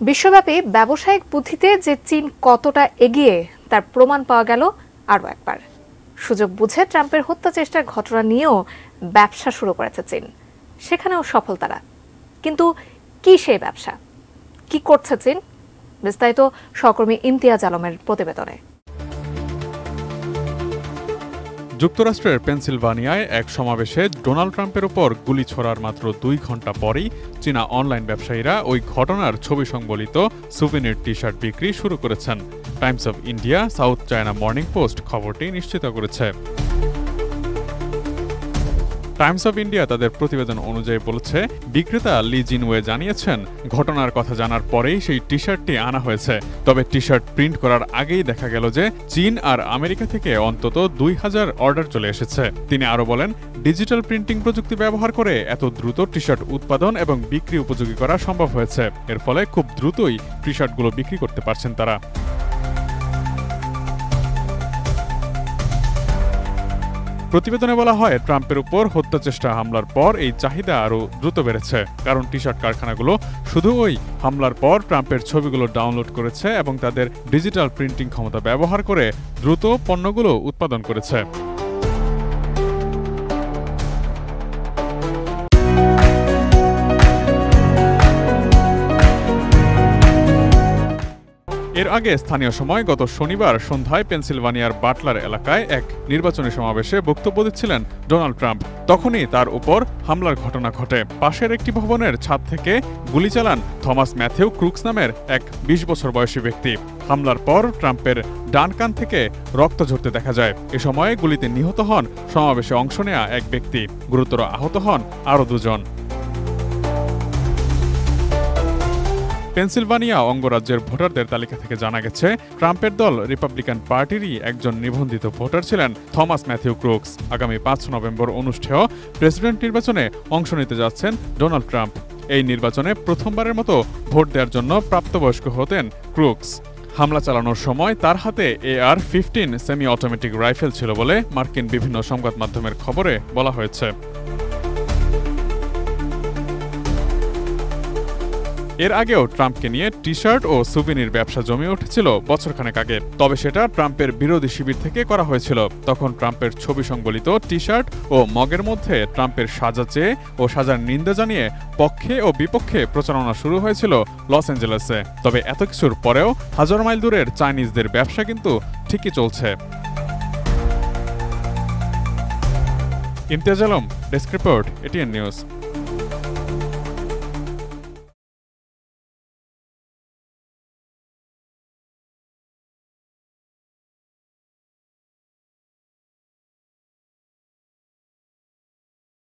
বিশ্বব্যাপী ব্যবসায়িক বুদ্ধিতে যে চীন কতটা এগিয়ে তার প্রমাণ পাওয়া গেল আরও একবার। সুযোগ বুঝে ট্রাম্পের হত্যা চেষ্টার ঘটনা নিয়েও ব্যবসা শুরু করেছে চীন, সেখানেও সফল তারা। কিন্তু কি সেই ব্যবসা, কি করছে চীন? বিস্তারিত সহকর্মী ইমতিয়াজ আলমের প্রতিবেদনে। যুক্তরাষ্ট্রের পেনসিলভানিয়ায় এক সমাবেশে ডোনাল্ড ট্রাম্পের উপর গুলি ছোড়ার মাত্র 2 ঘণ্টা পরেই চীনা অনলাইন ব্যবসায়ীরা ওই ঘটনার ছবি সংবলিত সুভেনির টি শার্ট বিক্রি শুরু করেছেন। Times of India, south China morning post খবরটি নিশ্চিত করেছে। টাইমস অব ইন্ডিয়া তাদের প্রতিবেদন অনুযায়ী বলেছে, বিক্রেতা লি জিনওয়ে জানিয়েছেন, ঘটনার কথা জানার পরেই সেই টি শার্টটি আনা হয়েছে। তবে টি শার্ট প্রিন্ট করার আগেই দেখা গেল যে চীন আর আমেরিকা থেকে অন্তত 2000 অর্ডার চলে এসেছে। তিনি আরও বলেন, ডিজিটাল প্রিন্টিং প্রযুক্তি ব্যবহার করে এত দ্রুত টি শার্ট উৎপাদন এবং বিক্রি উপযোগী করা সম্ভব হয়েছে। এর ফলে খুব দ্রুতই টি শার্টগুলো বিক্রি করতে পারছেন তারা। প্রতিবেদনে বলা হয়, ট্রাম্পের উপর হত্যা চেষ্টা হামলার পর এই চাহিদা আরও দ্রুত বেড়েছে, কারণ টি শার্ট কারখানাগুলো শুধু ওই হামলার পর ট্রাম্পের ছবিগুলো ডাউনলোড করেছে এবং তাদের ডিজিটাল প্রিন্টিং ক্ষমতা ব্যবহার করে দ্রুত পণ্যগুলো উৎপাদন করেছে। এর আগে স্থানীয় সময় গত শনিবার সন্ধ্যায় পেনসিলভানিয়ার বাটলার এলাকায় এক নির্বাচনী সমাবেশে বক্তব্য দিচ্ছিলেন ডোনাল্ড ট্রাম্প। তখনই তার উপর হামলার ঘটনা ঘটে। পাশের একটি ভবনের ছাদ থেকে গুলি চালান থমাস ম্যাথিউ ক্রুকস নামের এক 20 বছর বয়সী ব্যক্তি। হামলার পর ট্রাম্পের ডান কান থেকে রক্ত ঝরতে দেখা যায়। এ সময়ে গুলিতে নিহত হন সমাবেশে অংশ নেয়া এক ব্যক্তি। গুরুতর আহত হন আরও 2 জন। পেনসিলভানিয়া অঙ্গরাজ্যের ভোটারদের তালিকা থেকে জানা গেছে, ট্রাম্পের দল রিপাবলিকান পার্টিরই একজন নিবন্ধিত ভোটার ছিলেন থমাস ম্যাথিউ ক্রুকস। আগামী 5 নভেম্বর অনুষ্ঠেয় প্রেসিডেন্ট নির্বাচনে অংশ নিতে যাচ্ছেন ডোনাল্ড ট্রাম্প। এই নির্বাচনে প্রথমবারের মতো ভোট দেওয়ার জন্য প্রাপ্তবয়স্ক হতেন ক্রুকস। হামলা চালানোর সময় তার হাতে AR-15 সেমি অটোমেটিক রাইফেল ছিল বলে মার্কিন বিভিন্ন সংবাদ মাধ্যমের খবরে বলা হয়েছে। এর আগেও ট্রাম্পকে নিয়ে টি শার্ট ও সুভেনির ব্যবসা জমে উঠেছিল বছরখানেক আগে। তবে সেটা ট্রাম্পের বিরোধী শিবির থেকে করা হয়েছিল। তখন ট্রাম্পের ছবি সংবলিত টি শার্ট ও মগের মধ্যে ট্রাম্পের সাজা চেয়ে ও সাজার নিন্দা জানিয়ে পক্ষে ও বিপক্ষে প্রচারণা শুরু হয়েছিল লস অ্যাঞ্জেলেসে। তবে এত কিছুর পরেও হাজার মাইল দূরের চাইনিজদের ব্যবসা কিন্তু ঠিকই চলছে। Imtiaz Alam, desk report, ATN news.